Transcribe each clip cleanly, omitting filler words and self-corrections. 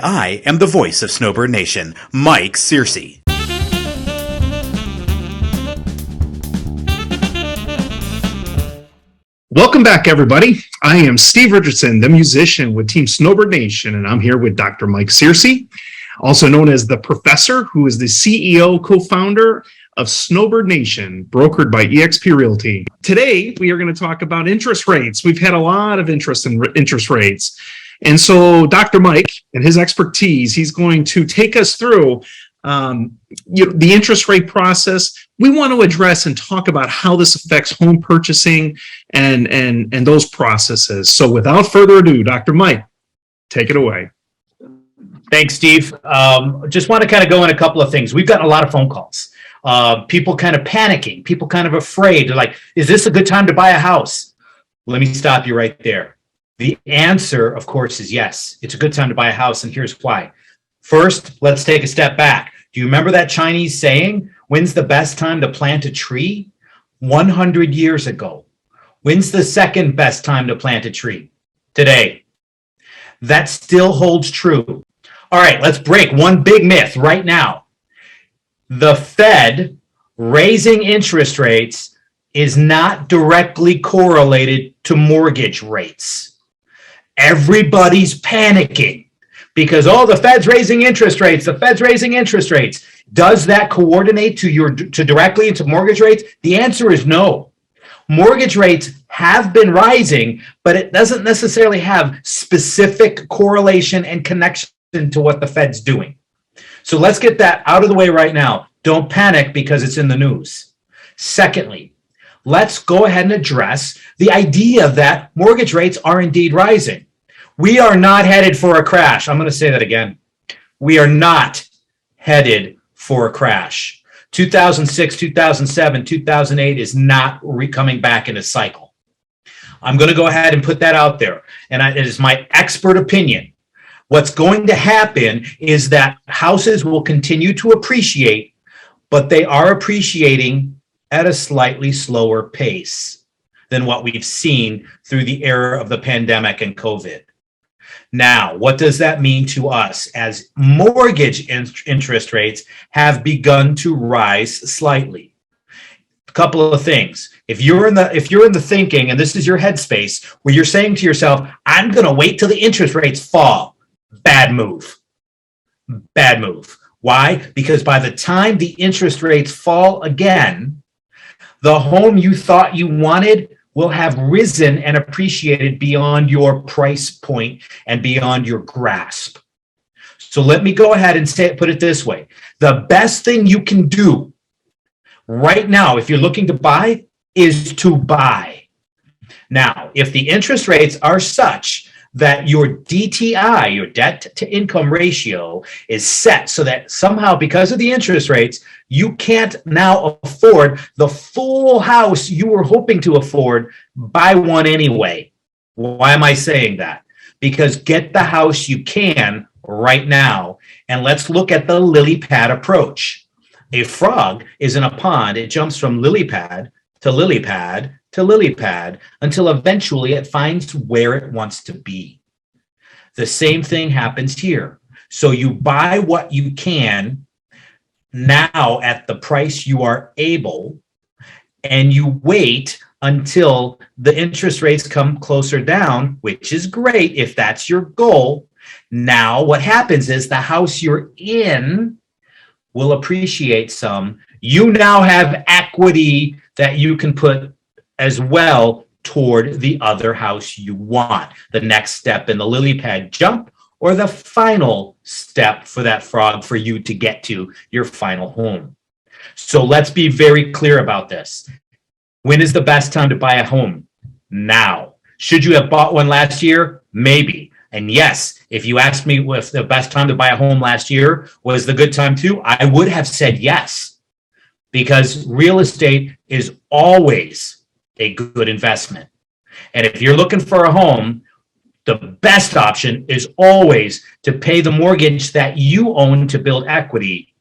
I am the voice of Snowbird Nation, Mike Searcy. Welcome back, everybody. I am Steve Richardson, the musician with Team Snowbird Nation, and I'm here with Dr. Mike Searcy, also known as the Professor, who is the CEO, co-founder of Snowbird Nation, brokered by eXp Realty. Today, we are going to talk about interest rates. We've had a lot of interest in interest rates. And so Dr. Mike and his expertise, he's going to take us through the interest rate process. We want to address and talk about how this affects home purchasing and those processes. So without further ado, Dr. Mike, take it away. Thanks, Steve. Just want to kind of go in a couple of things. We've gotten a lot of phone calls. People kind of panicking, people kind of afraid. They're like, is this a good time to buy a house? Let me stop you right there. The answer, of course, is yes. It's a good time to buy a house, and here's why. First, let's take a step back. Do you remember that Chinese saying, when's the best time to plant a tree? 100 years ago. When's the second best time to plant a tree? Today. That still holds true. All right, let's break one big myth right now. The Fed raising interest rates is not directly correlated to mortgage rates. Everybody's panicking because, the Fed's raising interest rates. The Fed's raising interest rates. Does that coordinate to directly into mortgage rates? The answer is no. Mortgage rates have been rising, but it doesn't necessarily have specific correlation and connection to what the Fed's doing. So let's get that out of the way right now. Don't panic because it's in the news. Secondly, let's go ahead and address the idea that mortgage rates are indeed rising. We are not headed for a crash. I'm going to say that again. We are not headed for a crash. 2006, 2007, 2008 is not coming back in a cycle. I'm going to go ahead and put that out there. And it is my expert opinion. What's going to happen is that houses will continue to appreciate, but they are appreciating at a slightly slower pace than what we've seen through the era of the pandemic and COVID. Now, what does that mean to us as mortgage interest rates have begun to rise slightly? A couple of things. If you're in the thinking, and this is your headspace, where you're saying to yourself, I'm going to wait till the interest rates fall. Bad move. Bad move. Why? Because by the time the interest rates fall again, the home you thought you wanted will have risen and appreciated beyond your price point and beyond your grasp. So let me go ahead and put it this way. The best thing you can do right now, if you're looking to buy, is to buy. Now, if the interest rates are such that your DTI, your debt to income ratio, is set so that somehow because of the interest rates, you can't now afford the full house you were hoping to afford, buy one anyway. Why am I saying that? Because get the house you can right now, and let's look at the lily pad approach. A frog is in a pond. It jumps from lily pad to lily pad to lily pad until eventually it finds where it wants to be. The same thing happens here. So you buy what you can now at the price you are able, and you wait until the interest rates come closer down, which is great if that's your goal. Now what happens is the house you're in will appreciate some. You now have equity that you can put as well toward the other house you want. The next step in the lily pad jump, or the final step for that frog for you to get to your final home. So let's be very clear about this. When is the best time to buy a home? Now. Should you have bought one last year? Maybe. And yes, if you asked me if the best time to buy a home last year was the good time too, I would have said yes. Because real estate is always a good investment. And if you're looking for a home, the best option is always to pay the mortgage that you own to build equity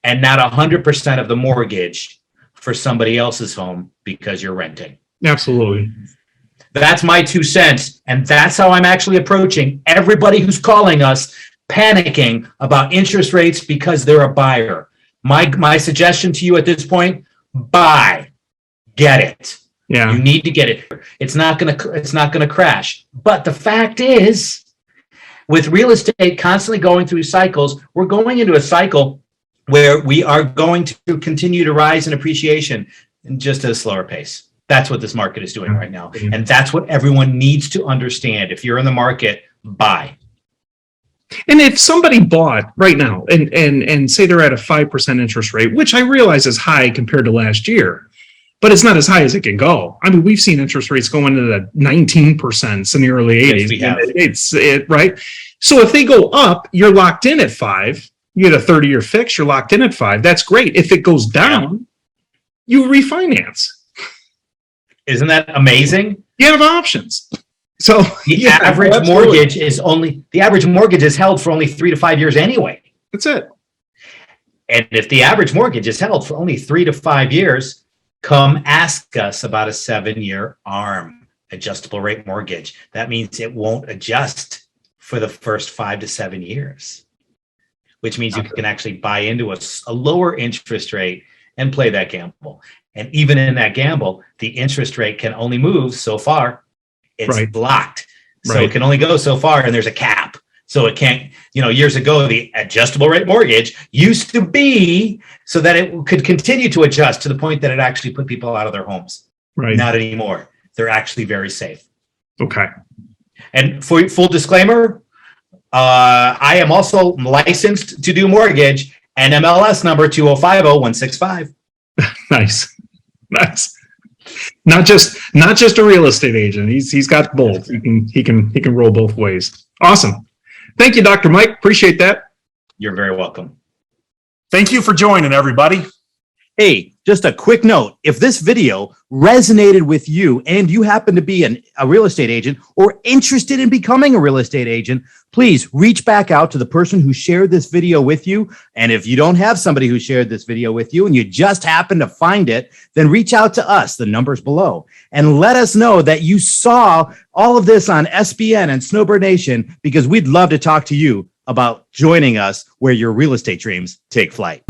and not 100% of the mortgage for somebody else's home because you're renting. Absolutely. That's my 2 cents. And that's how I'm actually approaching everybody who's calling us panicking about interest rates because they're a buyer. My suggestion to you at this point, buy. Get it. Yeah. You need to get it. It's not gonna crash. But the fact is, with real estate constantly going through cycles, we're going into a cycle where we are going to continue to rise in appreciation in just at a slower pace. That's what this market is doing right now. And that's what everyone needs to understand. If you're in the market, buy. And if somebody bought right now and say they're at a 5% interest rate, which I realize is high compared to last year, but it's not as high as it can go. I mean, we've seen interest rates go into the 19% in the early 80s. Yes, we have. Right. So if they go up, you're locked in at 5. You get a 30-year fix, you're locked in at 5. That's great. If it goes down, you refinance. Isn't that amazing? You have options. So the average mortgage is held for only 3 to 5 years anyway. That's it. And if the average mortgage is held for only 3 to 5 years, come ask us about a 7-year ARM, adjustable rate mortgage. That means it won't adjust for the first 5 to 7 years, which means you can actually buy into a lower interest rate and play that gamble. And even in that gamble, the interest rate can only move so far. It's blocked. So it can only go so far, and there's a cap. So it can't, years ago, the adjustable rate mortgage used to be so that it could continue to adjust to the point that it actually put people out of their homes. Right. Not anymore. They're actually very safe. Okay. And for full disclaimer, I am also licensed to do mortgage, and MLS number 2050165. Nice. Not just a real estate agent. He's got both. He can roll both ways. Awesome. Thank you, Dr. Mike. Appreciate that. You're very welcome. Thank you for joining, everybody. Hey, just a quick note. If this video resonated with you and you happen to be a real estate agent or interested in becoming a real estate agent, please reach back out to the person who shared this video with you. And if you don't have somebody who shared this video with you and you just happen to find it, then reach out to us, the number's below, and let us know that you saw all of this on SBN and Snowbird Nation, because we'd love to talk to you about joining us where your real estate dreams take flight.